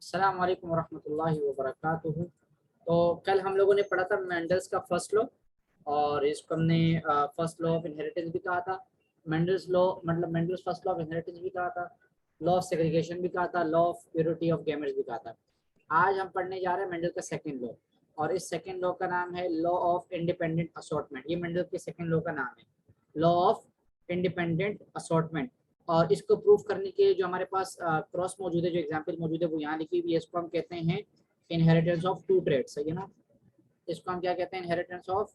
अस्सलाम वालेकुम वरहमतुल्लाहि वबरकातुहू। तो कल हम लोगों ने पढ़ा था मेंडल्स का फर्स्ट लॉ, और इसको हमने फर्स्ट लॉ ऑफ इनहेरिटेंस भी कहा था। मेंडल्स लॉ मतलब Mendel's first law of inheritance भी कहा था, लॉ ऑफ सेग्रीगेशन भी कहा था, law of purity of gametes भी कहा था। आज हम पढ़ने जा रहे हैं मेंडल का सेकंड लॉ, और इस सेकंड लॉ का नाम है लॉ ऑफ इंडिपेंडेंट असॉर्टमेंट। ये मेंडल के सेकंड लॉ का नाम है, लॉ ऑफ इंडिपेंडेंट असॉर्टमेंट। और इसको प्रूव करने के लिए जो हमारे पास क्रॉस मौजूद है, जो एग्जांपल मौजूद है वो यहाँ लिखी हुई है। इसको हम कहते हैं इनहेरिटेंस ऑफ टू ट्रेड्स, सही है ना। इसको हम क्या कहते हैं, इनहेरिटेंस ऑफ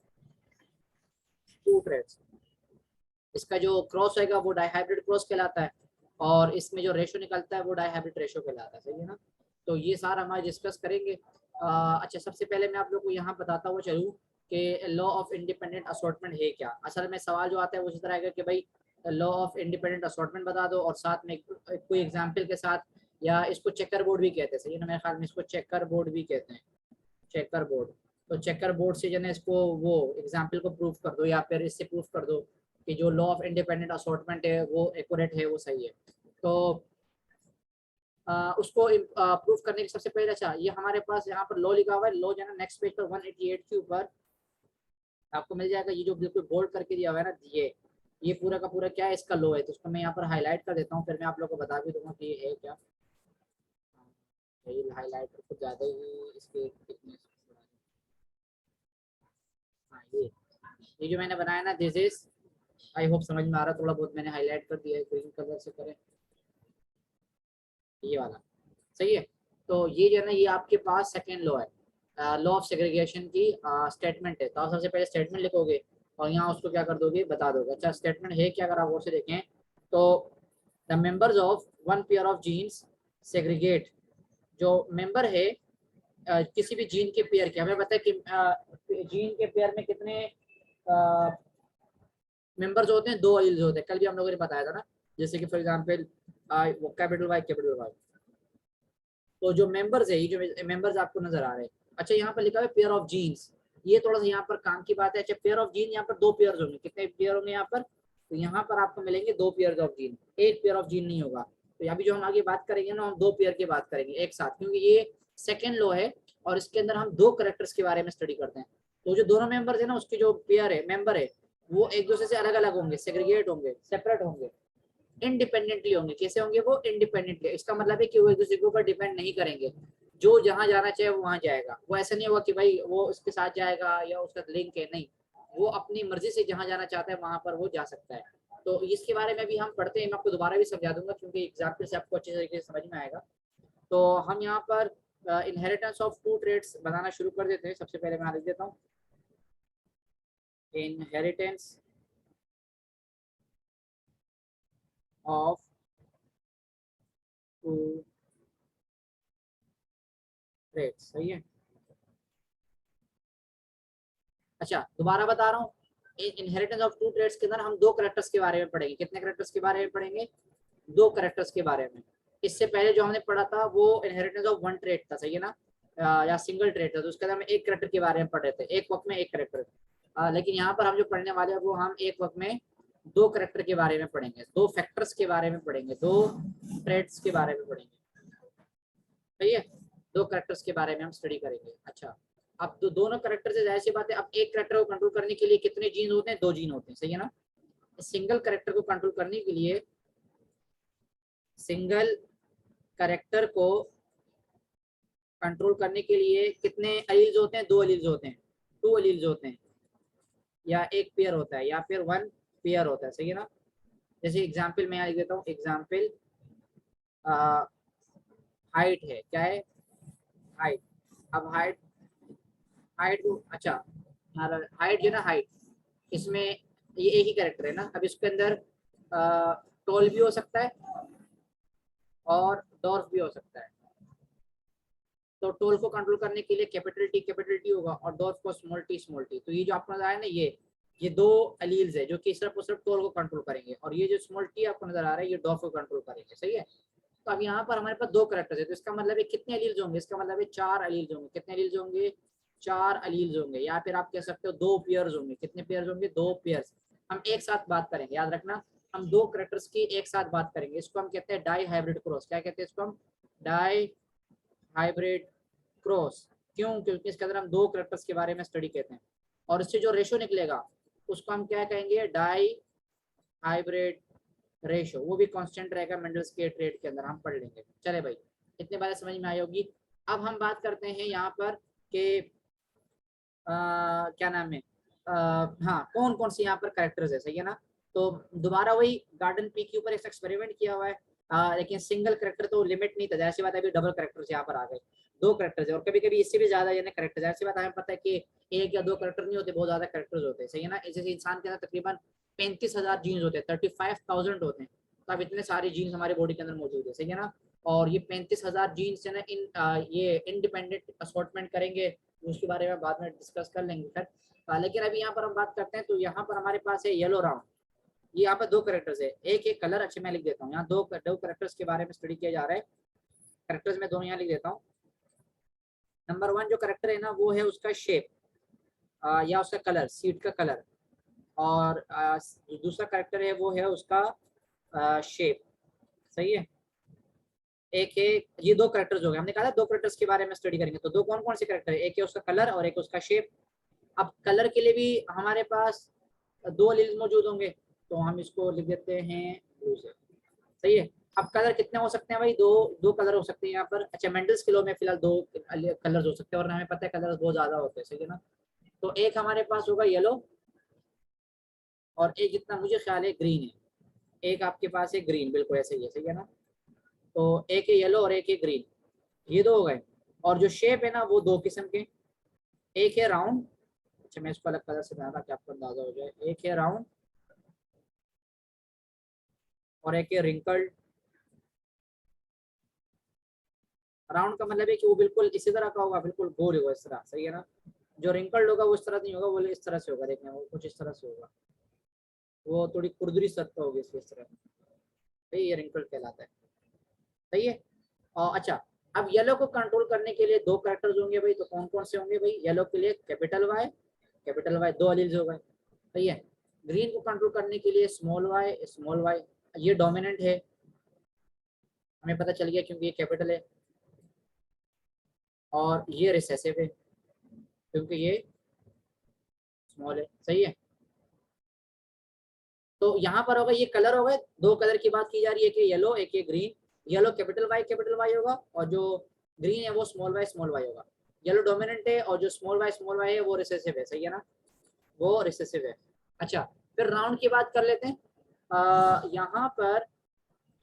टू ट्रेड्स। इसका जो क्रॉस होगा वो डाइहाइब्रिड क्रॉस कहलाता है, और इसमें जो रेशो निकलता है वो डाइहाइब्रिड रेशो कहलाता है, सही है ना। तो ये सारा हम आज डिस्कस करेंगे। अच्छा, सबसे पहले मैं आप लोग को यहाँ बताता हुआ चलूँ कि लॉ ऑफ इंडिपेंडेंट असॉर्टमेंट है क्या। असल में सवाल जो आता है वो इस तरह है कि भाई लॉ ऑफ इंडिपेंडेंट असॉर्टमेंट बता दो, और साथ में कोई एग्जाम्पल के साथ, या इसको चेकर बोर्ड भी कहते हैं, सही है ना। मेरे ख्याल में इसको चेकर बोर्ड भी कहते हैं, चेकर बोर्ड। तो चेकर बोर्ड से जो है इसको वो एग्जाम्पल को प्रूफ कर दो, या फिर इससे प्रूफ कर दो कि जो लॉ ऑफ इंडिपेंडेंट असॉर्टमेंट है वो एक्यूरेट है, वो सही है। तो उसको प्रूफ करने के सबसे पहले, अच्छा ये हमारे पास यहाँ पर लॉ लिखा हुआ है। लॉ जो है ना नेक्स्ट पेज पर 188 के ऊपर आपको मिल जाएगा। ये जो बिल्कुल बोल्ड करके दिया हुआ है ना, ये पूरा का पूरा क्या है, इसका लॉ है। तो उसको मैं यहाँ पर हाईलाइट कर देता हूँ, फिर मैं आप लोग को बता भी दूंगा कि ये है क्या। हाईलाइटर कुछ ज़्यादा ही इसके thickness, हाँ ये जो मैंने बनाया ना, दिस इज, आई होप समझ में आ रहा है। थोड़ा बहुत मैंने हाईलाइट कर दिया है, ग्रीन कलर से करें, ये वाला सही है। तो ये जो है ना, ये आपके पास सेकेंड लॉ है, लॉ ऑफ सेग्रीगेशन की स्टेटमेंट है। तो आप सबसे पहले स्टेटमेंट लिखोगे और यहाँ उसको क्या कर दोगे, बता दोगे। अच्छा, स्टेटमेंट है क्या, अगर आप और से देखें तो the members of one pair of genes segregate. जो मेंबर है किसी भी जीन के पेयर के, हमें पता है कि जीन के पेयर में कितने मेंबर्स होते हैं, दो एलील्स होते हैं। कल भी हम लोगों ने बताया था ना, जैसे कि for example capital Y capital Y. तो जो मेंबर्स है, ये जो मेंबर्स आपको नजर आ रहे हैं, अच्छा यहाँ पर लिखा है पेयर ऑफ जीन्स। ये थोड़ा सा यहाँ पर काम की बात है। अच्छा, पेयर ऑफ जीन, यहाँ पर दो पेयर होंगे। कितने पेयर होंगे यहाँ पर, तो यहाँ पर आपको मिलेंगे दो पेयर ऑफ जीन, एक पेयर ऑफ जीन नहीं होगा। तो अभी जो हम आगे बात करेंगे ना, हम दो पेयर की बात करेंगे एक साथ, क्योंकि ये सेकेंड लॉ है और इसके अंदर हम दो करेक्टर्स के बारे में स्टडी करते हैं। तो जो दोनों मेंबर्स है ना, उसके जो पेयर है, मेंबर है, वो एक दूसरे से अलग अलग होंगे, सेग्रीगेट होंगे, सेपरेट होंगे, इंडिपेंडेंटली होंगे। कैसे होंगे वो, इंडिपेंडेंटली। इसका मतलब है कि वो एक दूसरे के ऊपर डिपेंड नहीं करेंगे। जो जहां जाना चाहे वो वहां जाएगा। वो ऐसा नहीं होगा कि भाई वो उसके साथ जाएगा या उसका लिंक है, नहीं। वो अपनी मर्जी से जहां जाना चाहता है वहां पर वो जा सकता है। तो इसके बारे में भी हम पढ़ते हैं, मैं आपको दोबारा भी समझा दूंगा क्योंकि एग्जाम्पल से आपको अच्छे तरीके से समझ में आएगा। तो हम यहाँ पर इनहेरिटेंस ऑफ टू ट्रेड्स बनाना शुरू कर देते हैं। सबसे पहले मैं लिख देता हूँ इनहेरिटेंस ऑफ टू ट्रेड्स, सही है। अच्छा, दोबारा बता रहा हूँ, इनहेरिटेंस ऑफ टू ट्रेड्स के अंदर हम दो करेक्टर्स के बारे में पढ़ेंगे। कितने करेक्टर्स के बारे में पढ़ेंगे, दो करेक्टर्स के बारे में। इससे पहले जो हमने पढ़ा था वो इनहेरिटेंस ऑफ वन ट्रेड था, सही है ना, या सिंगल ट्रेड था। तो उसके अंदर हम एक करेक्टर के बारे में पढ़ रहे थे, एक वक्त में एक करेक्टर। लेकिन यहाँ पर हम जो पढ़ने वाले हैं वो हम एक वक्त में दो करेक्टर के बारे में पढ़ेंगे, दो फैक्टर्स के बारे में पढ़ेंगे, दो ट्रेड्स के बारे में पढ़ेंगे, सही है। दो करेक्टर्स के बारे में हम स्टडी करेंगे। अच्छा, अब तो दोनों करेक्टर से जाहिर सी बात है, अब एक करेक्टर को कंट्रोल करने के लिए कितने जीन होते हैं, दो जीन होते हैं, सही है ना। सिंगल करेक्टर को कंट्रोल करने के लिए, सिंगल करेक्टर को कंट्रोल करने के लिए कितने एलील्स होते हैं, दो एलील्स होते हैं, टू एलील्स होते हैं, या एक पेयर होता है, या फिर वन पेयर होता है, सही है ना। जैसे एग्जाम्पल मैं यहाँ लिख देता हूँ, एग्जाम्पल हाइट है, क्या है, हाइट। अब हाइट, हाइट अच्छा, हाइट जो है ना, हाइट, इसमें ये एक ही कैरेक्टर है ना। अब इसके अंदर टॉल भी हो सकता है और डॉर्फ भी हो सकता है। तो टोल को कंट्रोल करने के लिए कैपिटल टी होगा, और डॉर्फ को स्मॉल टी। तो ये जो आपको नजर आया ना, ये दो एलील्स है जो कि सिर्फ और सिर्फ टोल को कंट्रोल करेंगे, और ये जो स्मॉल टी आपको नजर आ रहा है ये डॉर्फ को कंट्रोल करेंगे, सही है। तो अब यहाँ पर हमारे पास दो करेक्टर्स है, तो इसका मतलब है कितने एलील्स होंगे, इसका मतलब है चार एलील्स होंगे। कितने एलील्स होंगे, चार एलील्स होंगे, या फिर आप कह सकते हो दो पेयर्स होंगे। कितने पेयर्स होंगे, दो पेयर्स। हम एक साथ बात करेंगे, याद रखना, हम दो करेक्टर्स की एक साथ बात करेंगे। इसको हम कहते हैं डाई हाइब्रिड क्रॉस। क्या कहते हैं इसको हम, डाई हाइब्रिड क्रॉस। क्यों? क्योंकि इसके अंदर हम दो करेक्टर्स के बारे में स्टडी करते हैं और इससे जो रेशो निकलेगा उसको हम क्या कहेंगे, डाई हाइब्रिड रेशो। वो भी कांस्टेंट रहेगा मेंडल्स के ट्रेड के अंदर, हम पढ़ लेंगे। चले भाई, इतने बातें समझ में आई होगी। अब हम बात करते हैं यहाँ पर कि क्या नाम है, हाँ कौन कौन सी यहाँ पर कैरेक्टर्स है, सही है ना। तो दोबारा वही गार्डन पी के ऊपर एक एक्सपेरिमेंट किया हुआ है, लेकिन सिंगल कैरेक्टर तो लिमिट नहीं था, जाहिर सी बात है अभी डबल कैरेक्टर्स यहाँ पर आ गए, दो कैरेक्टर्स है और कभी कभी इससे भी ज्यादा यानी कैरेक्टर, जाहिर सी बात है हमें पता है कि एक या दो कैरेक्टर नहीं होते, बहुत ज्यादा कैरेक्टर्स होते हैं, सही है ना। जैसे इंसान के अंदर तकरीबन 35,000 जीन्स होते हैं, 35,000 होते हैं, तो अब इतने सारे जीन्स हमारे बॉडी के अंदर मौजूद है, सही है ना। और ये 35,000 जीन्स है ना, ये इंडिपेंडेंट असॉर्टमेंट करेंगे, उसके बारे में बाद में डिस्कस कर लेंगे फिर। लेकिन अभी यहाँ पर हम बात करते हैं, तो यहाँ पर हमारे पास है येलो राउंड। ये यहाँ पर दो करेक्टर्स है, एक एक कलर, अच्छे मैं लिख देता हूँ यहाँ, दो करेक्टर्स के बारे में स्टडी किया जा रहा है। करेक्टर्स में दोनों यहाँ लिख देता हूँ। नंबर 1 जो करेक्टर है ना वो है उसका शेप, या उसका कलर, सीट का कलर। और दूसरा करेक्टर है वो है उसका शेप, सही है। एक है, ये दो करेक्टर्स हो गए, हमने कहा था दो करेक्टर्स के बारे में स्टडी करेंगे, तो दो कौन कौन से करेक्टर है, एक है उसका कलर और एक उसका शेप। अब कलर के लिए भी हमारे पास दो एलील्स मौजूद होंगे, तो हम इसको लिख देते हैं ब्लू से, सही है। अब कलर कितने हो सकते हैं भाई, दो दो कलर हो सकते हैं यहाँ पर। अच्छा, मेंडल्स के लॉ में फिलहाल दो कलर हो सकते हैं, और हमें पता है कलर बहुत ज्यादा होते हैं, सही है ना। तो एक हमारे पास होगा येलो, और एक जितना मुझे ख्याल है ग्रीन है, एक आपके पास है ग्रीन, बिल्कुल ऐसे ही है, सही है ना। तो एक है येलो और एक है ग्रीन, ये दो हो गए। और जो शेप है ना वो दो किस्म के, एक है राउंड, अच्छा मैं इसको अलग कलर से बना रहा कि आपको अंदाजा हो जाए, एक है राउंड और एक है रिंकल्ड। राउंड का मतलब है कि वो बिल्कुल इसी तरह का होगा, बिल्कुल गोल होगा इस तरह, सही है ना। जो रिंकल्ड होगा वो इस तरह नहीं होगा, वो इस तरह से होगा, देखने वो कुछ इस तरह से होगा, वो थोड़ी खुरदरी सत्ता होगी इस तरह, सही, ये रिंकल्ड कहलाता है, सही है। और अच्छा, अब येलो को कंट्रोल करने के लिए दो कैरेक्टर्स होंगे भाई, तो कौन कौन से होंगे भाई, येलो के लिए कैपिटल वाई दो एलील्स हो गए, सही है। ग्रीन को कंट्रोल करने के लिए स्मॉल वाई, ये डोमिनेंट है, हमें पता चल गया क्योंकि ये कैपिटल है। और ये रिसेसिव है क्योंकि ये स्मॉल है, सही है। तो यहाँ पर होगा, ये कलर हो गए, दो कलर की बात की जा रही है कि येलो, एक ये ग्रीन। येलो कैपिटल वाई होगा, और जो ग्रीन है वो स्मॉल वाई होगा। येलो डोमिनेंट है और जो स्मॉल वाई है वो रिसेसिव है, सही है ना, वो रिसेसिव है। अच्छा, फिर राउंड की बात कर लेते हैं। यहाँ पर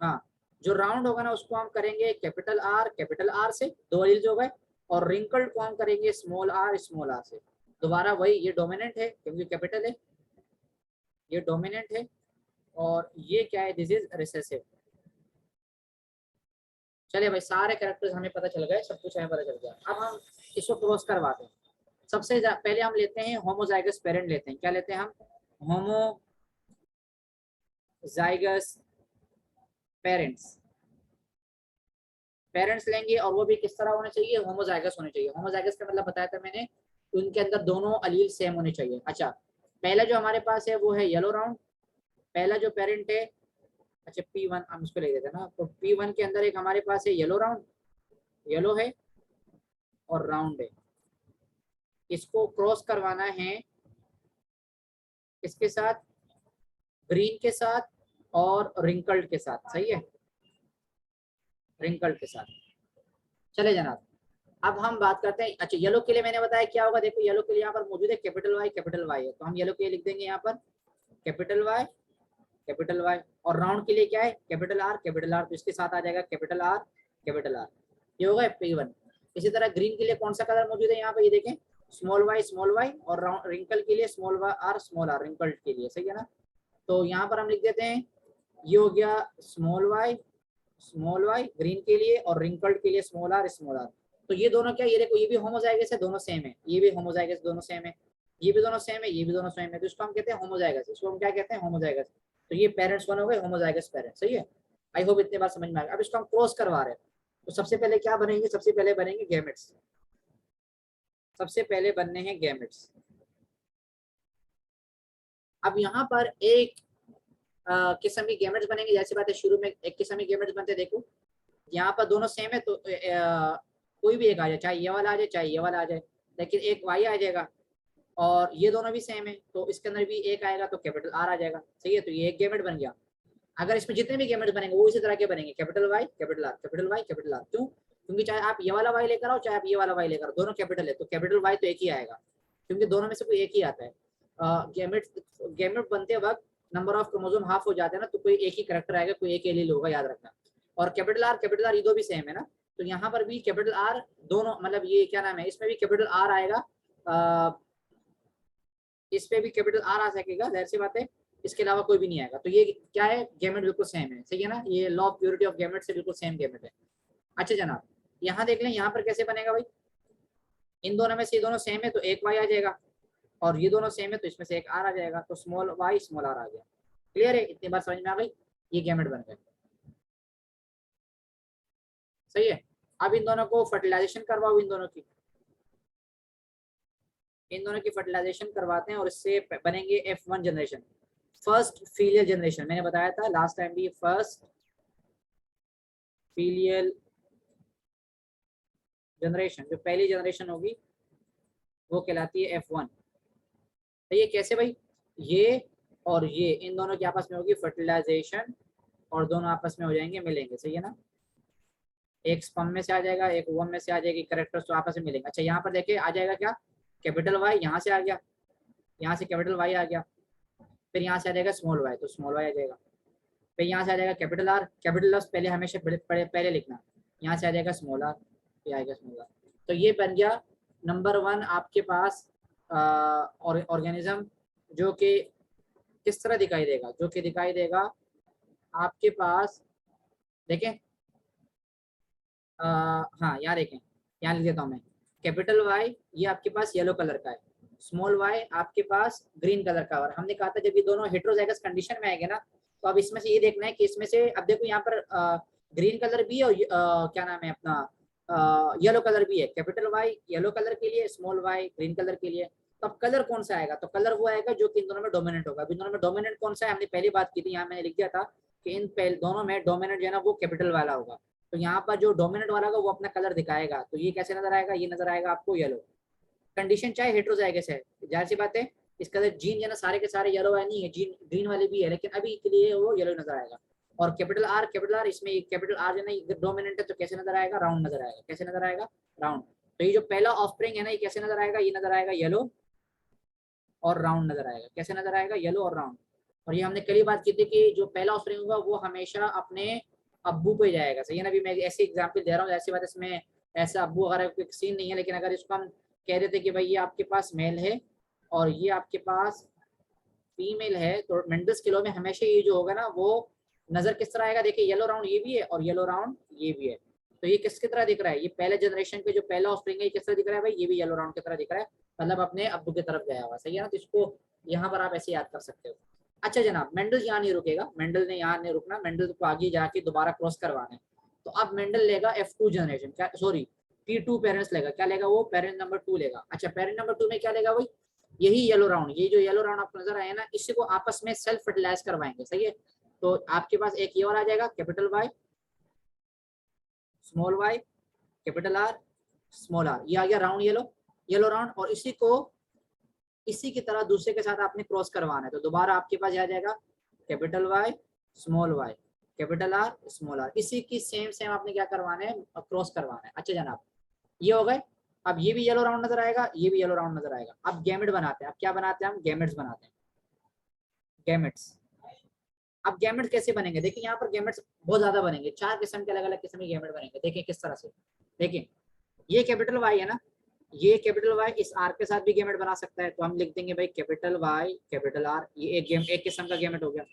हाँ, जो राउंड होगा ना उसको हम करेंगे कैपिटल आर से, दो एलील्स हो गए। और रिंकल्ड को हम करेंगे स्मॉल आर से। दोबारा वही, ये डोमिनेंट है क्योंकि कैपिटल है, ये डोमिनेंट है, और ये क्या है, दिस इज रिसेसिव। चलिए भाई, सारे कैरेक्टर्स हमें पता चल गए, सब कुछ हमें पता चल गया। अब हम इसको क्रॉस करवाते हैं। सबसे पहले हम लेते हैं होमोजाइगस पेरेंट, लेते हैं, क्या लेते हैं हम, होमोजाइगस पेरेंट्स। पेरेंट्स लेंगे और वो भी किस तरह होने चाहिए, होमोजाइगस होने चाहिए। होमोजाइगस का मतलब बताया था मैंने, उनके अंदर दोनों अलील सेम होने चाहिए। अच्छा, पहला जो हमारे पास है वो है येलो राउंड, पहला जो पेरेंट है, अच्छा P1 हम इसको ले देते हैं ना, तो P1 के अंदर एक हमारे पास है येलो राउंड, येलो है और राउंड है। इसको क्रॉस करवाना है इसके साथ, ग्रीन के साथ और रिंकल्ड के साथ, सही है, रिंकल्ड के साथ। चले जनाब, अब हम बात करते हैं। अच्छा, येलो के लिए मैंने बताया क्या होगा, देखो येलो के लिए यहाँ पर मौजूद है कैपिटल वाई है, तो हम येलो के लिए लिख देंगे यहाँ पर कैपिटल वाई। और राउंड के लिए क्या है, कैपिटल आर, तो इसके साथ आ जाएगा कैपिटल आर, ये होगा P1। इसी तरह ग्रीन के लिए कौन सा कलर मौजूद है यहाँ पर, ये देखें, स्मॉल वाई, और रिंकल के लिए स्मॉल आर रिंकल्ड के लिए, सही है ना। तो यहाँ पर हम लिख देते हैं, ये हो गया स्मॉल वाई ग्रीन के लिए, और रिंकल्ड के लिए स्मॉल आर। तो ये दोनों क्या, ये देखो, ये भी होमोजाइगस है, दोनों सेम है, ये भी होमोजाइगस, दोनों सेम है, ये भी दोनों सेम है, ये भी दोनों सेम है, तो इसको हम कहते हैं होमोजाइगस, इसको हम क्या कहते हैं, होमोजाइगस। तो ये पेरेंट्स कौन हो गए, होमोजाइगस पेरेंट्स, सही है। आई होप इतने बात समझ में आ गया। अब इसको हम क्रॉस करवा रहे हैं, तो सबसे पहले क्या बनेंगे, सबसे पहले बनेंगे गैमेट्स, सबसे पहले बनने हैं गैमेट्स। अब यहाँ पर एक किस्म की गैमेट्स बनेंगे, जैसी बात है शुरू में एक किस्म की गैमेट्स बनते, देखो यहाँ पर दोनों सेम है, तो कोई भी एक आ जाए, चाहे ये वाला आ जाए चाहे ये वाला आ जाए, लेकिन एक वाई आ जाएगा और ये दोनों भी सेम है तो इसके अंदर भी एक आएगा तो कैपिटल आर आ जाएगा। सही है, तो ये एक गेमेट बन गया। अगर इसमें जितने भी गेमेट बनेंगे वो इसी तरह के बनेंगे, capital Y capital R capital Y capital R. क्यों? क्योंकि चाहे आप ये वाला वाई लेकर आओ चाहे आप ये वाला वाई लेकर आओ, दोनों कैपिटल है तो कैपिटल वाई तो एक ही आएगा, क्योंकि दोनों में से कोई एक ही आता है। गेमेट गेमेट बनते वक्त नंबर ऑफ क्रोमोसोम हाफ हो जाते हैं ना, तो कोई एक ही करेक्टर आएगा, कोई एक एलील होगा, याद रखना। और कैपिटल आर ये दो भी सेम है ना, तो यहाँ पर भी कैपिटल आर दोनों, मतलब ये क्या नाम है, इसमें भी कैपिटल आर आएगा, इस पे भी कैपिटल आर आ सकेगा, जाहिर सी बात है, इसके अलावा कोई भी नहीं आएगा। तो ये क्या है, गेमेट बिल्कुल सेम है। सही है ना, ये law of purity of gamete से बिल्कुल सेम गेमेट है। अच्छा जनाब, यहाँ देख लें, यहाँ पर कैसे बनेगा भाई, इन दोनों में से ये दोनों सेम है तो एक वाई आ जाएगा, और ये दोनों सेम है तो इसमें से एक आर आ जाएगा, तो स्मॉल वाई स्मॉल आर आ गया। क्लियर है, इतनी बार समझ में आ गई, ये गेमेट बन गए। सही है, अब इन दोनों को फर्टिलाइजेशन करवाओ, इन दोनों की फर्टिलाइजेशन करवाते हैं और इससे बनेंगे F1 generation, first filial generation. मैंने बताया था लास्ट टाइम भी, फर्स्ट फीलियल जनरेशन, जो पहली जनरेशन होगी वो कहलाती है F1। तो ये कैसे भाई, ये और ये इन दोनों की आपस में होगी फर्टिलाइजेशन और दोनों आपस में हो जाएंगे, मिलेंगे। सही है ना, एक स्पर्म में से आ जाएगा एक ओवम में से आ जाएगी, करेक्टर्स तो आपस में मिलेंगे। अच्छा यहाँ पर देखिए आ जाएगा क्या, कैपिटल वाई यहाँ से आ गया, यहाँ से कैपिटल वाई आ गया, फिर यहाँ से आ जाएगा स्मॉल वाई तो स्मॉल वाई आ जाएगा, फिर यहाँ से आ जाएगा कैपिटल आर, कैपिटल आर पहले हमेशा पहले लिखना, यहाँ से आ जाएगा स्मॉल आर, ये आएगा स्मॉल आर। तो ये बन गया नंबर 1 आपके पास ऑर्गेनिज्म, जो कि किस तरह दिखाई देगा, जो कि दिखाई देगा आपके पास, देखें हाँ यहाँ देखें, यहाँ लिख देता हूँ मैं, कैपिटल वाई ये आपके पास येलो कलर का है, स्मॉल वाई आपके पास ग्रीन कलर का। और हमने कहा था जब ये दोनों हेट्रोजाइगस कंडीशन में आएंगे ना, तो अब इसमें से ये देखना है कि इसमें से, अब देखो यहाँ पर ग्रीन कलर भी है और क्या नाम है अपना येलो कलर भी है, कैपिटल वाई येलो कलर के लिए, स्मॉल वाई ग्रीन कलर के लिए। तो अब कलर कौन सा आएगा, तो कलर वो आएगा जो कि इन दोनों में डोमिनेंट होगा। इन दोनों में डोमिनेंट कौन सा है, हमने पहली बात की थी, यहाँ मैंने लिख दिया था कि इन दोनों में डोमिनेंट जो है ना वो कैपिटल वाला होगा। तो यहाँ पर जो डोमिनेंट वाला होगा वो अपना कलर दिखाएगा, तो ये कैसे नजर आएगा, ये नजर आएगा आपको येलो। कंडीशन चाहे हेट्रोजाइगस है, जाहिर सी बात है, इसका जीन जो है ना सारे के सारे येलो वाले नहीं है, जीन ग्रीन वाले भी है, लेकिन अभी के लिए वो येलो नजर आएगा। और कैपिटल आर इसमें कैपिटल आर जो है ना डोमिनेंट है, तो कैसे नजर आएगा, राउंड नजर आएगा। कैसे नजर आएगा, राउंड। तो ये जो पहला ऑफस्प्रिंग है ना, ये कैसे नजर आएगा, ये नजर आएगा येलो और राउंड नजर आएगा। कैसे नजर आएगा, येलो और राउंड। और ये हमने कल ही बात की थी कि जो पहला ऑफस्प्रिंग होगा वो हमेशा अपने अब्बू पे जाएगा। सही है ना, अभी मैं ऐसे एग्जांपल दे रहा हूँ, ऐसी बात इसमें ऐसा अब्बू वगैरह कोई सीन नहीं है, लेकिन अगर इसको हम कह देते कि भाई ये आपके पास मेल है और ये आपके पास फीमेल है, तो मेंडल्स किलो में हमेशा ये जो होगा ना वो नजर किस तरह आएगा, देखिए येलो राउंड ये भी है और येलो राउंड ये भी है। तो ये किसकी तरह दिख रहा है, ये पहले जनरेशन पे जो पहला ऑफस्प्रिंग है ये किस तरह दिख रहा है भाई, ये भी येलो राउंड की तरह दिख रहा है, मतलब अपने अब्बू की तरफ गया हुआ। सही है ना, तो इसको यहाँ पर आप ऐसे याद कर सकते हो। अच्छा जनाब, मेंडल यहाँ नहीं रुकेगा, मेंडल ने यहाँ नहीं रुकना, मेंडल को आगे जाके दोबारा क्रॉस करवाना है। तो अब मेंडल लेगा F2 जनरेशन, क्या सॉरी P2 पेरेंट्स लेगा, क्या लेगा वो, पेरेंट नंबर 2 लेगा। अच्छा पेरेंट नंबर 2 में क्या लेगा भाई, यही येलो राउंड, ये जो येलो राउंड आपको नजर आया ना, इसी को आपस में सेल्फ फर्टिलाइज करवाएंगे। सही है, तो आपके पास एक ये और आ जाएगा, capital Y small Y capital R small R, ये आ गया राउंड येलो राउंड। और इसी की तरह दूसरे के साथ आपने क्रॉस करवाना है, तो दोबारा आपके पास आ जाएगा capital Y small Y capital R small R, इसी की सेम आपने क्या करवाना है, क्रॉस करवाना है। अच्छा जनाब, ये हो गए। अब ये भी येलो राउंड नजर आएगा, ये भी येलो राउंड नजर आएगा। अब गैमेट बनाते हैं, अब क्या बनाते हैं हम, गैमेट्स बनाते हैं, गैमेट्स। अब गैमेट्स कैसे बनेंगे, देखिए यहाँ पर गैमेट्स बहुत ज्यादा बनेंगे, 4 किस्म के अलग अलग किस्म के गैमेट बनेंगे। देखिए किस तरह से, देखिए ये कैपिटल वाई है ना, ये कैपिटल वाई इस आर के साथ भी गैमेट बना सकता है, तो हम लिख देंगे भाई कैपिटल वाई कैपिटल आर, ये एक किस्म का गैमेट हो गया।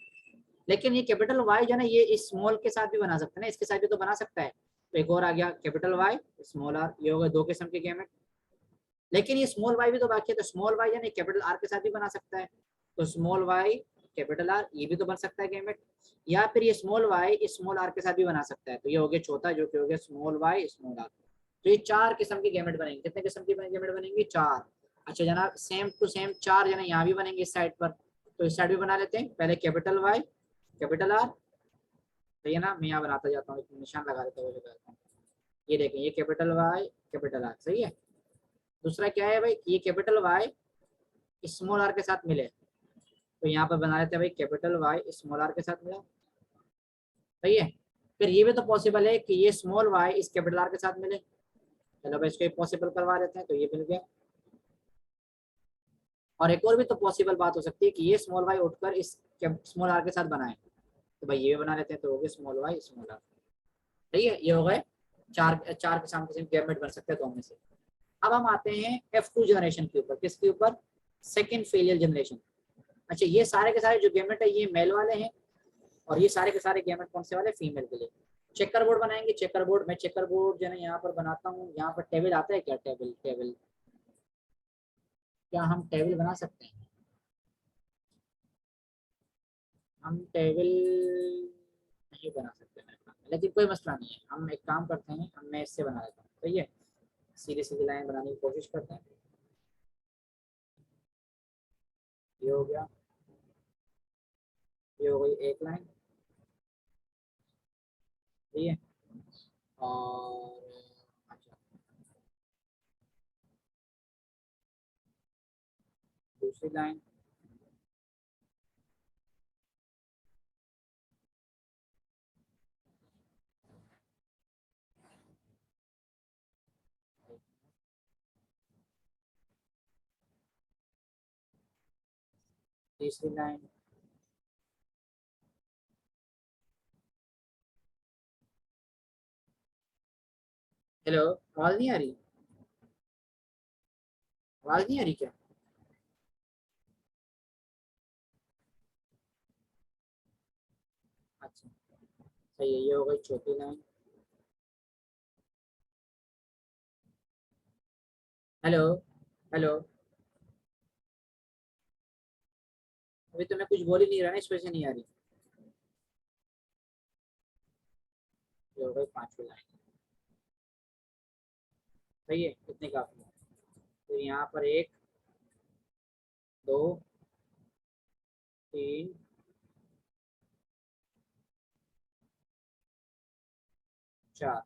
लेकिन ये कैपिटल वाई जो है ना ये इस स्मॉल के साथ भी बना सकते हैं ना, इसके साथ भी तो बना सकता है। तो एक और आ गया कैपिटल वाई स्मॉल आर, ये हो गए 2 किस्म के गैमेट। लेकिन ये स्मॉल वाई भी तो बाकी है, तो स्मॉल वाई यानी कैपिटल आर के साथ भी बना सकता है, तो स्मॉल वाई कैपिटल आर ये भी तो बन सकता है गैमेट। या फिर ये स्मॉल वाई स्मॉल आर के साथ भी बना सकता है, तो ये हो गया चौथा, जो कि हो गया स्मॉल वाई स्मॉल आर। तो ये 4 किस्म के गैमेट बनेंगे। कितने किस्म के गैमेट बनेंगे, 4। अच्छा जनाब, सेम टू सेम 4 जना यहाँ भी बनेंगे इस साइड पर, तो इस साइड भी बना लेते हैं। पहले कैपिटल वाई कैपिटल आर, सही है ना, मैं यहाँ बनाता जाता हूँ, निशान लगा देता हूँ। ये देखें, ये कैपिटल वाई कैपिटल आर, सही है। दूसरा क्या है भाई, ये कैपिटल वाई स्मॉल आर के साथ मिले, तो यहाँ पर बना लेते हैं भाई कैपिटल वाई स्मॉल आर के साथ मिला, सही है। फिर ये भी तो पॉसिबल है कि ये स्मॉल वाई इस कैपिटल आर के साथ मिले, चलो भाई इसको पॉसिबल करवा देते हैं, तो ये मिल गया। और एक और भी तो पॉसिबल बात हो सकती है कि ये स्मॉल वाई उठकर इस स्मॉल आर के साथ बनाए, तो भाई ये भी बना लेते हैं, तो हो गया स्मॉल वाई स्मॉल आर, सही है। ये हो गए चार चार के सामने गैमेट बन सकते हैं दो में से। अब हम आते हैं F2 जनरेशन के ऊपर, किसके ऊपर, सेकेंड फेलियर जनरेशन। अच्छा, ये सारे के सारे जो गैमेट है ये मेल वाले हैं, और ये सारे के सारे गैमेट कौन से वाले, फीमेल के लिए। चेकर बोर्ड बनाएंगे, चेकर बोर्ड, मैं चेकर बोर्ड जो है यहाँ पर बनाता हूँ, यहाँ पर टेबल आता है क्या, टेबल टेबल, क्या हम टेबल बना सकते हैं, हम टेबल नहीं बना सकते मेरे ख्याल में, लेकिन कोई मसला नहीं है, हम एक काम करते हैं, हम मैं इससे बना लेता हूँ, सही है। सीधी सीधी लाइन बनाने की कोशिश करते हैं, ये हो गया, ये हो गई एक लाइन, ठीक है। और अच्छा, दूसरी लाइन, तीसरी लाइन, हेलो, आवाज नहीं आ रही, आवाज नहीं आ रही क्या, अच्छा सही है, ये हो गई चौथी लाइन। हेलो, हेलो, अभी तो मैं कुछ बोल ही नहीं रहा ना, इस वजह से नहीं आ रही। ये हो गई पांचवी लाइन, सही है, इतनी काफी है। तो यहाँ पर एक, दो, तीन, चार,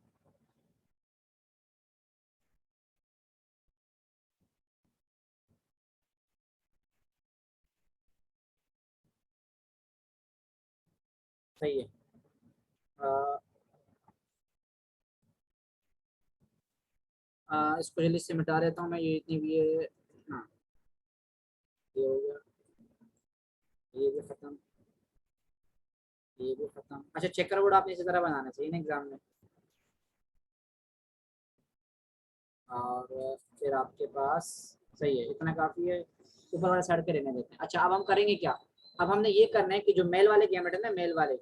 सही है। इसको जल्दी से मिटा देता हूँ मैं, ये इतनी भी है। हाँ, ये हो गया, ये भी खत्म, ये भी खत्म। अच्छा, चेकर बोर्ड आपने इसी तरह बनाना चाहिए ना एग्जाम में। और फिर आपके पास, सही है, इतना काफी है, ऊपर वाले साइड पे रहने देते हैं। अच्छा, अब हम करेंगे क्या, अब हमने ये करना है कि जो मेल वाले गैमेट है ना, मेल वाले,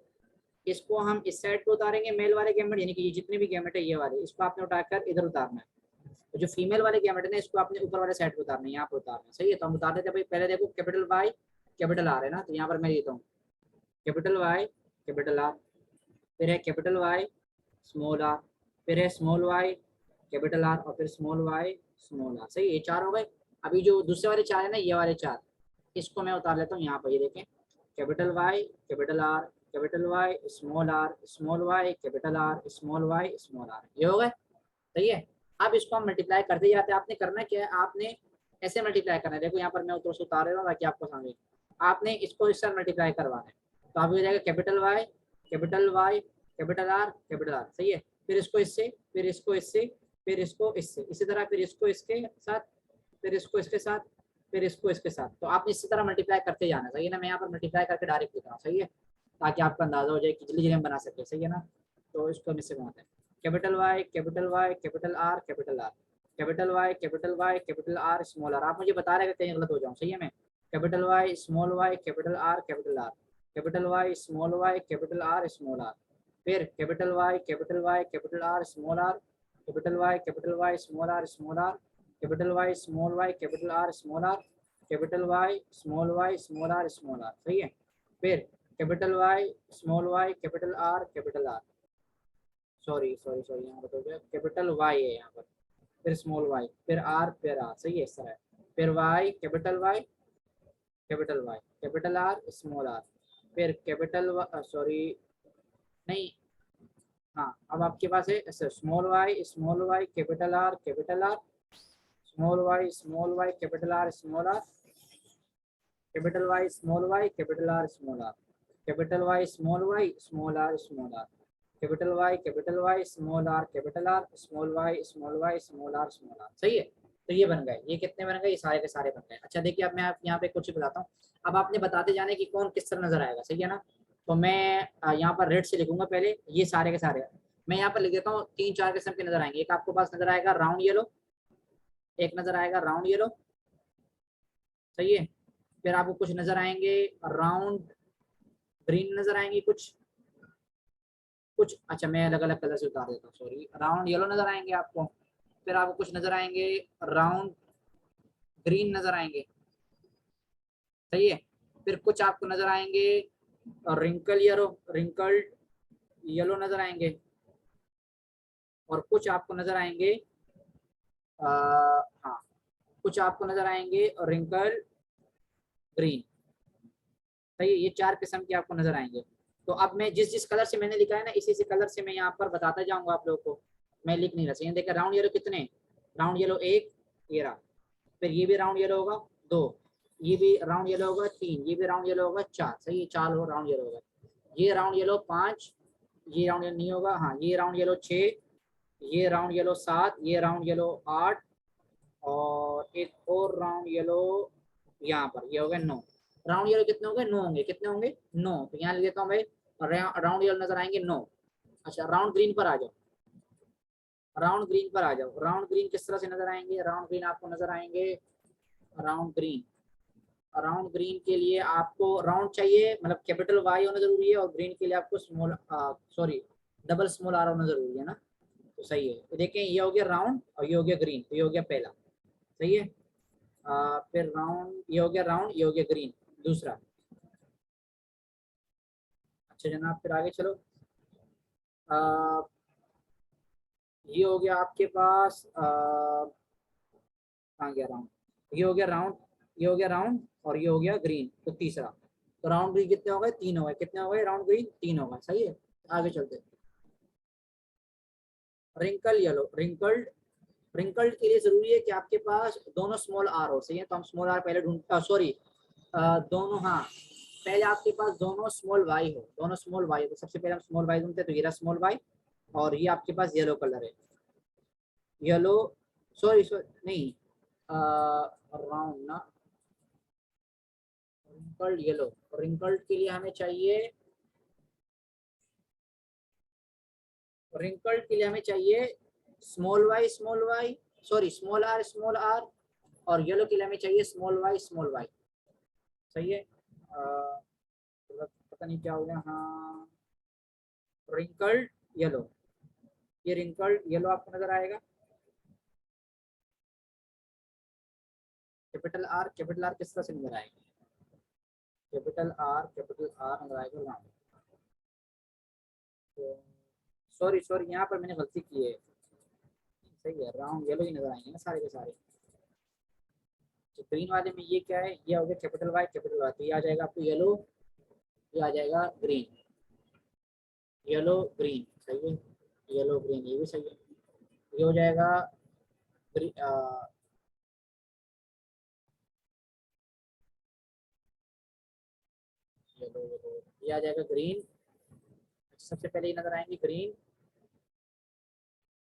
इसको हम इस साइड पे उतारेंगे, मेल वाले गैमेट, यानी कि ये जितने भी गैमेट है ये वाले, इसको आपने उठाकर इधर उतारना है। तो जो फीमेल वाले गैमेट है ना, इसको आपने ऊपर वाले साइड पे उतारना है, यहाँ पे उतारना है, सही है। तो हम उतार देते हैं भाई, पहले देखो कैपिटल वाई कैपिटल आर है ना, तो यहाँ पर मैं देता हूँ कैपिटल वाई कैपिटल आर, फिर है कैपिटल वाई स्मॉल आर, फिर है स्मॉल वाई कैपिटल आर, और फिर स्मॉल वाई स्मॉल आर, सही, ये चार हो गए। अभी जो दूसरे वाले चार है ना, ये वाले चार, इसको मैं उतार लेता हूँ यहाँ पर, ये देखें, capital Y capital R capital Y small Y capital R small R, ये हो गए, सही है। अब इसको हम मल्टीप्लाई करते जाते हैं, आपने करना क्या है, आपने ऐसे मल्टीप्लाई करना है, देखो यहाँ पर मैं उतर से उतार रहा हूँ ताकि आपको समझे, आपने इसको इससे मल्टीप्लाई करवाना है, तो आप हो जाएगा capital Y capital R capital R, सही है। फिर इसको इससे, फिर इसको इससे, फिर इसको इससे, इसी तरह फिर इसको इसके साथ, फिर इसको इसके साथ, फिर इसको इसके साथ, तो आप इसी तरह मल्टीप्लाई करते जाना, सही है ना। मैं यहाँ पर मल्टीप्लाई करके डायरेक्ट लिख रहा हूँ, सही है, ताकि आपको अंदाजा हो जाए कि जल्दी जल्दी हम बना सके, सही है ना। तो इसको हम इससे बनाते हैं, capital Y capital Y capital R capital R, capital Y capital R small R, आप मुझे बता रहे हैं कहीं गलत हो जाऊँ, सही है। मैं capital Y small Y capital R capital R, capital Y small Y capital R small R, फिर capital Y capital R small R, capital Y small R small R, capital Y small Y capital R small R, capital Y small R small R, सही है। फिर capital Y small Y capital R, sorry sorry sorry, यहाँ पर हो गया, capital Y है यहाँ पर, फिर स्मॉल वाई, फिर आर, सही है, इस तरह है। फिर Y capital R small R, फिर कैपिटल, सॉरी, नहीं, हाँ, अब आपके पास है ऐसे small Y capital R, small Y capital R, capital Y small Y capital R, capital Y small Y small R, capital Y small R capital R, small Y small R. सही है। तो ये बन गए, ये कितने बन गए, ये सारे के सारे बन गए। अच्छा देखिए, अब मैं आप यहाँ पे कुछ बताता हूँ। अब आपने बताते जाने कि कौन किस तरह नजर आएगा, सही है ना। तो मैं यहाँ पर रेड से लिखूंगा पहले, ये सारे के सारे। मैं यहाँ पर लिख देता हूँ, 3-4 किस्म के नजर आएंगे। एक आपको पास नजर आएगा राउंड येलो, एक नजर आएगा राउंड येलो, सही है। फिर आपको कुछ नजर आएंगे राउंड ग्रीन नजर आएंगे, कुछ अच्छा मैं अलग अलग कलर से उतार देता हूँ, सॉरी। राउंड येलो नजर आएंगे आपको। फिर आपको कुछ नजर आएंगे राउंड ग्रीन नजर आएंगे, सही है। फिर कुछ आपको नजर आएंगे रिंकल्ड येलो नजर आएंगे। और कुछ आपको नजर आएंगे हाँ, कुछ आपको नजर आएंगे रिंकल ग्रीन, सही है। ये 4 किस्म के आपको नजर आएंगे। तो अब मैं जिस जिस कलर से मैंने लिखा है ना, इसी इसी कलर से मैं यहाँ पर बताता जाऊंगा आप लोगों को। मैं लिख नहीं रहा, सही है। देखिए राउंड येलो कितने, राउंड येलो 1, ये रहा। फिर ये भी राउंड येलो होगा 2, ये भी राउंड येलो होगा 3, ये भी राउंड येलो होगा 4, सही है। 4 राउंड येलो होगा। ये राउंड येलो 5, ये राउंड येलो नहीं होगा, हाँ ये राउंड येलो 6, ये राउंड येलो 7, ये राउंड येलो 8, और एक और राउंड येलो यहाँ पर, ये हो गए 9। राउंड येलो कितने होंगे, 9 होंगे। कितने होंगे, 9। तो यहाँ लिख देता हूँ भाई, राउंड येलो नजर आएंगे 9। अच्छा राउंड ग्रीन पर आ जाओ, राउंड ग्रीन पर आ जाओ। राउंड ग्रीन किस तरह से नजर आएंगे, राउंड ग्रीन आपको नजर आएंगे, राउंड ग्रीन, राउंड ग्रीन के लिए आपको राउंड चाहिए, मतलब कैपिटल वाई होना जरूरी है, और ग्रीन के लिए आपको small sorry double small R होना जरूरी है ना। तो सही है। तो देखें ये हो गया राउंड और ये हो गया ग्रीन, तो ये हो गया पहला, सही है। फिर राउंड, ये हो गया राउंड, ये हो गया ग्रीन दूसरा। अच्छा जनाब, फिर आगे चलो। आ, ये हो गया आपके पास कहाँ गया राउंड, ये हो गया राउंड, ये हो गया राउंड, और ये हो गया ग्रीन, तो तीसरा। तो राउंड ग्रीन कितने हो गए, 3 हो गए। कितने हो गए, राउंड ग्रीन 3 हो गए, सही है। आगे चलते। रिंकल येलो, रिंकल्ड के लिए जरूरी है कि आपके पास दोनों स्मॉल आर हो, सही है। तो हम स्मॉल आर पहले ढूंढ, सॉरी दोनों, हाँ पहले आपके पास दोनों स्मॉल वाई हो, दोनों स्मॉल वाई। तो सबसे पहले हम स्मॉल वाई ढूंढते हैं, तो ये रहा स्मॉल वाई, और ये आपके पास येलो कलर है, येलो, सॉरी नहीं, राउंड ना, रिंकल्ड येलो। रिंकल्ड के लिए हमें चाहिए, रिंकल्ड के लिए हमें चाहिए small Y, sorry small R, और येलो के लिए हमें चाहिए स्मॉल वाई, सही है। पता नहीं क्या हो गया, हाँ रिंकल्ड येलो, ये रिंकल्ड येलो आपको नजर आएगा। कैपिटल आर किस तरह से नजर आएगा, कैपिटल आर नजर आएगा राउंड। तो सॉरी यहाँ पर मैंने गलती की है, सही है। राउंड येलो ही नजर आएंगे ना सारे के सारे। तो ग्रीन वाले में ये क्या है, ये हो गया कैपिटल वाई, तो ये आ जाएगा आपको येलो, ये आ जाएगा ग्रीन, येलो ग्रीन, सही है। येलो ग्रीन ये भी सही है। ये हो जाएगा येलो येलो, ये आ जाएगा ग्रीन। सबसे पहले ये नजर आएंगे ग्रीन,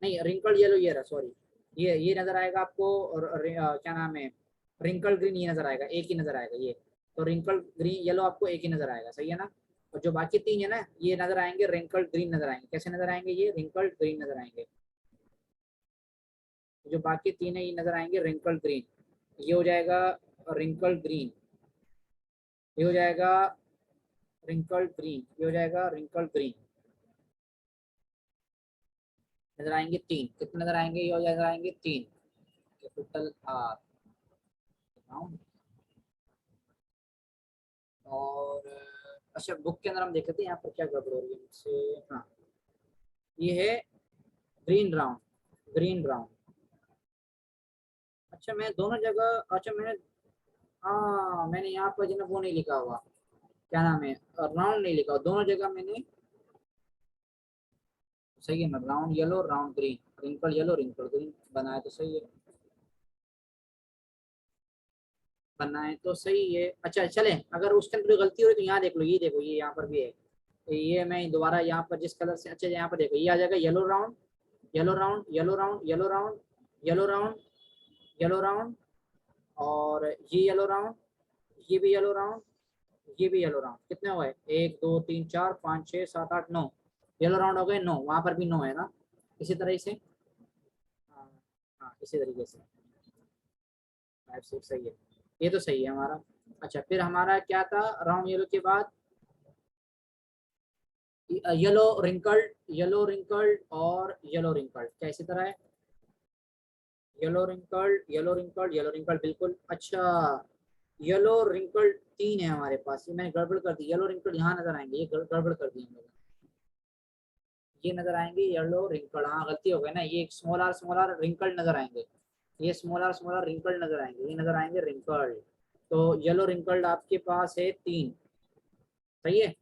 नहीं रिंकल्ड येलो, ये रहा सॉरी, ये नजर आएगा आपको। और क्या नाम है, रिंकल ग्रीन ये नजर आएगा, एक ही नजर आएगा ये। तो रिंकल ग्रीन येलो आपको एक ही नजर आएगा, सही है ना। और जो बाकी 3 है ना, ये नजर आएंगे रिंकल ग्रीन नजर आएंगे। कैसे नजर आएंगे, ये रिंकल ग्रीन नजर आएंगे। जो बाकी 3 है ये नजर आएंगे रिंकल ग्रीन, ये हो जाएगा रिंकल ग्रीन, ये हो जाएगा रिंकल ग्रीन, ये हो जाएगा रिंकल ग्रीन। नजर आएंगे 3, कितने नजर आएंगे, ये हो नजर आएंगे 3, कैपिटल आर राउंड। और अच्छा बुक के अंदर हम देख लेते हैं यहाँ पर क्या गड़बड़ हो रही है मुझसे। हाँ ये है ग्रीन राउंड, ग्रीन राउंड। अच्छा मैं दोनों जगह, अच्छा मैंने, हाँ मैंने यहाँ पर जो ना वो नहीं लिखा हुआ, क्या नाम है, राउंड नहीं लिखा हुआ दोनों जगह मैंने। सही है ना, round yellow round green, wrinkle yellow wrinkle green बनाए तो सही है, बनाए तो सही है। अच्छा चले, अगर उसके अंदर कोई गलती हो रही तो यहाँ देख लो, ये देखो ये यहाँ पर भी है, तो ये मैं दोबारा यहाँ पर जिस कलर से, अच्छा यहाँ पर देखो ये आ जाएगा yellow round yellow round yellow round yellow round yellow round yellow round, और ये येलो राउंड, ये भी येलो राउंड, ये भी येलो राउंड, कितने हो गए 1 2 3 4 5 6 7 8 9, येलो राउंड हो गए 9, वहां पर भी 9 है ना, इसी तरह से। हाँ हाँ, इसी तरीके से 5 6 सही है, ये तो सही है हमारा। अच्छा फिर हमारा क्या था राउंड येलो के बाद, येलो रिंकल्ड येलो रिंकल्ड और येलो रिंकल्ड, क्या इसी तरह है, yellow wrinkled yellow wrinkled yellow wrinkled बिल्कुल। अच्छा येलो रिंकल्ड 3 है हमारे पास, ये मैंने गड़बड़ कर दी, येलो रिंकल्ड यहाँ नजर आएंगे, ये गड़बड़ कर दी हम लोगों ने, ये नजर आएंगे येलो रिंकल्ड, हाँ गलती हो गई ना, ये स्मॉल आर रिंकल्ड नजर आएंगे, ये स्मॉल आर रिंकल्ड नजर आएंगे, ये नजर आएंगे रिंकल्ड। तो येलो रिंकल्ड आपके पास है 3, सही है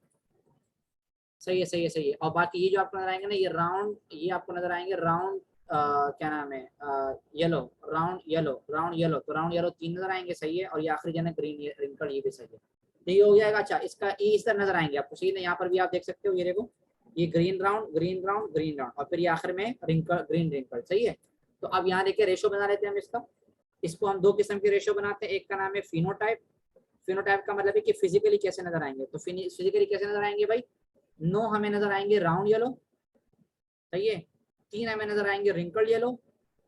सही है सही है सही है। और बाकी ये जो आपको नजर आएंगे ना, ये राउंड, ये आपको नजर आएंगे राउंड, क्या नाम है, येलो राउंड येलो, तो राउंड येलो 3 नजर आएंगे, सही है। और ये आखिरी जन ग्रीन रिंकल, ये भी सही है, तो ये हो जाएगा। अच्छा इसका ये इस तरह नजर आएंगे आपको, सही है, यहाँ पर भी आप देख सकते हो, ये देखो ये green round green round green round, और फिर ये आखिर में रिंकल ग्रीन रिंकल, सही है। तो अब यहाँ देखिए रेशो बना लेते हैं हम इसका, इसको हम 2 किस्म के रेशो बनाते हैं, एक का नाम है फिनोटाइप, फिनोटाइप का मतलब है कि फिजिकली कैसे नजर आएंगे, तो फिजिकली कैसे नजर आएंगे भाई, 9 हमें नजर आएंगे राउंड येलो, सही है, 3 हमें नजर आएंगे रिंकल येलो,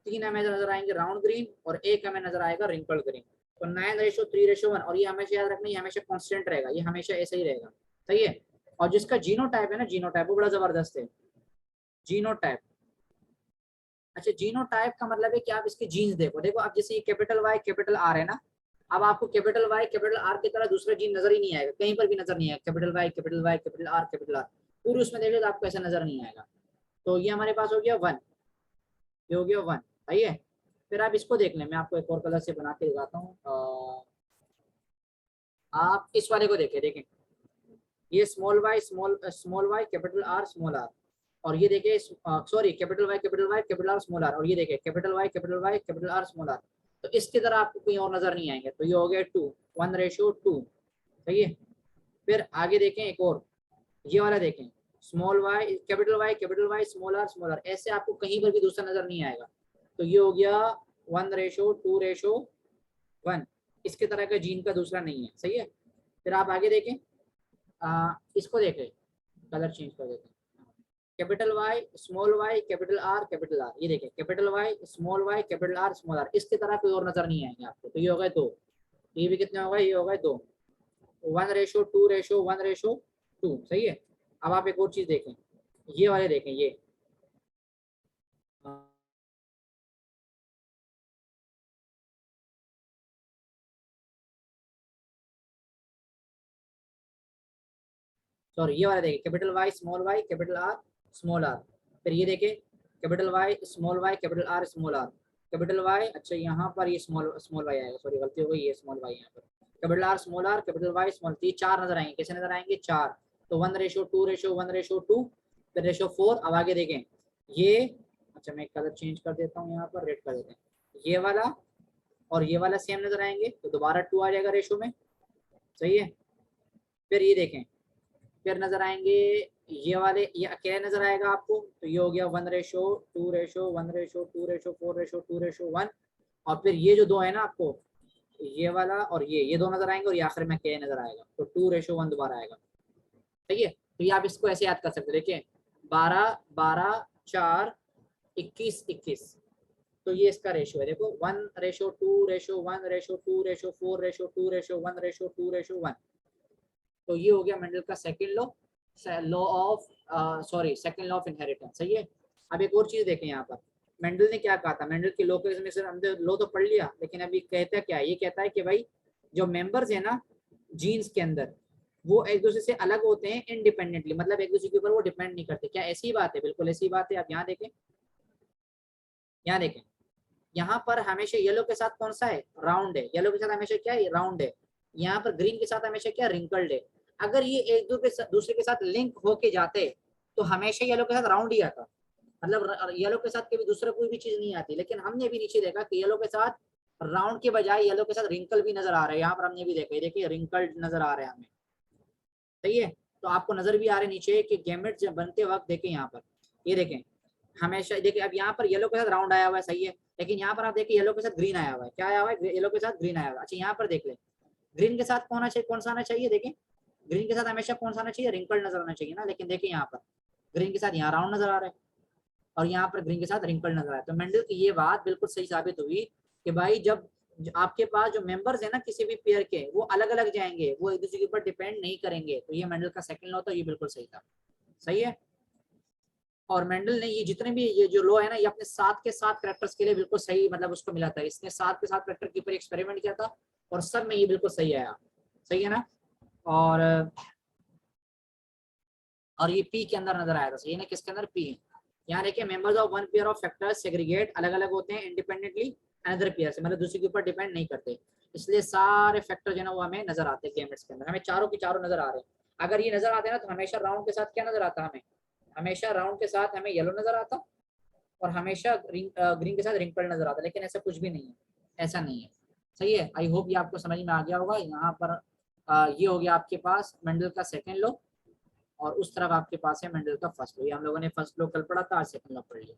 3 हमें नजर आएंगे राउंड ग्रीन, और 1 हमें नजर आएगा रिंकल ग्रीन। तो 9:3:1, और ये हमेशा याद रखना, ये हमेशा कांस्टेंट रहेगा, ये हमेशा ऐसे ही रहेगा, सही है। और जिसका जीनोटाइप है ना, जीनोटाइप वो बड़ा जबरदस्त है, जीनोटाइप। अच्छा जीनोटाइप का मतलब है कि आप इसके जीन्स देखो, देखो अब जैसे ये कैपिटल वाई कैपिटल आर है ना, अब आपको कैपिटल वाई कैपिटल आर की तरह दूसरा जीन नजर ही नहीं आएगा, कहीं पर भी नजर नहीं आएगा, capital Y capital Y capital R पूरी उसमें देखिए तो आपको ऐसा नजर नहीं आएगा। तो ये हमारे पास हो गया 1, ये हो गया 1, सही है। फिर आप इसको देख लें, मैं आपको एक और कलर से बना के दिखाता हूँ, आप इस वाले को देखें, देखें ये small Y capital R small R, और ये देखिए sorry capital Y capital R small R, और ये देखिए capital Y capital R small R. तो इसकी तरह आपको कहीं और नजर नहीं आएंगे, तो ये हो गया 2 1:2, सही है। फिर आगे देखें एक और, ये वाला देखें वाई स्मॉल आर, ऐसे आपको कहीं पर भी दूसरा नजर नहीं आएगा। तो ये हो गया 1:2:1, इसके तरह का जीन का दूसरा नहीं है, सही है। फिर आप आगे देखें, इसको देखें, कलर चेंज कर देते हैं, कैपिटल आर कैपिटल आर, ये देखें capital Y capital R small R, इसकी तरह कोई और नजर नहीं आएंगे आपको। तो ये हो गए 2, ये भी कितने हो गए, ये हो गए 2, 1:2:1, सही है। अब आप एक और चीज देखें, ये वाले देखें, ये सॉरी ये वाला देखें Y capital R small R, फिर ये देखें Y capital R small R, capital Y, अच्छा यहाँ पर ये स्मॉल वाई आएगा, सॉरी गलती हो गई, ये स्मॉल वाई यहाँ पर, capital R small R capital Y small, ये 4 नजर आएंगे, कैसे नजर आएंगे 4, तो 1:2:1:2, फिर रेशो 4। अब आगे देखें ये, अच्छा मैं कलर चेंज कर देता हूँ, यहाँ पर रेड कर देते हैं, ये वाला और ये वाला सेम नजर आएंगे, तो दोबारा 2 आ जाएगा रेशो में, सही है। फिर ये देखें, फिर नजर आएंगे ये वाले, ये अकेले नजर आएगा आपको, तो ये हो गया 1:2:1:2:4:1, और फिर ये जो 2 है ना आपको, ये वाला और ये 2 नजर आएंगे, और ये आखिर में अकेले नजर आएगा, तो 2:1 दोबारा आएगा, सही है। तो ये आप इसको ऐसे याद कर सकते हैं, देखिए 12 4 21 21, तो ये इसका रेशो है, देखो 1:2:1:2:4:1, तो ये हो गया मेंडल का second law, law of second law of inheritance, सही है। अब एक और चीज देखें यहाँ पर, मेंडल ने क्या कहा था, मेंडल के लॉ के में से हमने लॉ तो पढ़ लिया, लेकिन अभी कहता क्या है, ये कहता है कि भाई जो मेंबर्स है ना जीन्स के अंदर, वो एक दूसरे से अलग होते हैं इंडिपेंडेंटली, मतलब एक दूसरे के ऊपर वो डिपेंड नहीं करते, क्या ऐसी बात है, बिल्कुल ऐसी बात है। आप यहाँ देखें, यहाँ देखें, यहाँ पर हमेशा येलो के साथ कौन सा है, राउंड है, येलो के साथ हमेशा क्या है, राउंड है। यहाँ पर ग्रीन के साथ हमेशा क्या, रिंकल्ड है। अगर ये एक दूसरे के साथ लिंक होके जाते तो हमेशा येलो के साथ राउंड ही आता, मतलब येलो के साथ कभी दूसरा कोई भी चीज नहीं आती, लेकिन हमने भी नीचे देखा कि येलो के साथ राउंड के बजाय येलो के साथ रिंकल भी नजर आ रहा है। यहाँ पर हमने भी देखा, देखिए रिंकल नजर आ रहे हैं हमें, सही है। तो आपको नजर भी आ रहे हैं नीचे कि गैमेट्स जब बनते वक्त देखें यहाँ पर, ये देखें हमेशा देखिए, अब यहाँ पर येलो के साथ राउंड आया हुआ है, सही है, लेकिन यहाँ पर आप देखिए येलो के साथ ग्रीन आया हुआ है। क्या आया हुआ है? येलो के साथ ग्रीन आया हुआ है। अच्छा यहाँ पर देख ले, ग्रीन के साथ कौन चाहिए, कौन सा आना चाहिए, देखें ग्रीन के साथ हमेशा कौन सा आना चाहिए, रिंकल नजर आना चाहिए ना, लेकिन देखिए यहाँ पर ग्रीन के साथ यहाँ राउंड नजर आ रहा है और यहाँ पर ग्रीन के साथ रिंकल नजर आ रहा है। तो मेंडल की ये बात बिल्कुल सही साबित हुई कि भाई जब आपके पास जो मेंबर्स है ना किसी भी पेयर के, वो अलग अलग जाएंगे, वो एक दूसरे के ऊपर डिपेंड नहीं करेंगे। तो ये मेंडल का सेकंड लॉ था, ये बिल्कुल सही था, सही है। और मेंडल ने ये जितने भी ये जो लॉ है ना, ये अपने 7 कैरेक्टर्स के लिए बिल्कुल सही, मतलब उसको मिला था। इसने 7 कैरेक्टर के ऊपर एक्सपेरिमेंट किया था और सब में ये बिल्कुल सही आया, सही है ना। और ये पी के अंदर नजर आया था, सही है ना, किसके अंदर, पी। यहाँ देखिए members of one pair of factors segregate अलग अलग होते हैं इंडिपेंडेंटली अनदर पेयर से, मतलब दूसरे के ऊपर डिपेंड नहीं करते, इसलिए सारे फैक्टर जो है ना वो हमें नजर आते हैं गैमेट्स के अंदर, हमें चारों के चारों नजर आ रहे हैं। अगर ये नजर आते हैं ना तो हमेशा राउंड के साथ क्या नजर आता है हमें, हमेशा राउंड के साथ हमें येलो नजर आता और हमेशा ग्रीन के साथ रिंकल नजर आता, लेकिन ऐसा कुछ भी नहीं है, ऐसा नहीं है, सही है। आई होप ये आपको समझ में आ गया होगा। यहाँ पर ये हो गया आपके पास मेंडल का सेकेंड लॉ और उस तरफ आपके पास है मेंडल का फर्स्ट लॉ। ये हम लोगों ने फर्स्ट लॉ कल पढ़ा था, आज सेकंड लॉ पढ़ लिया।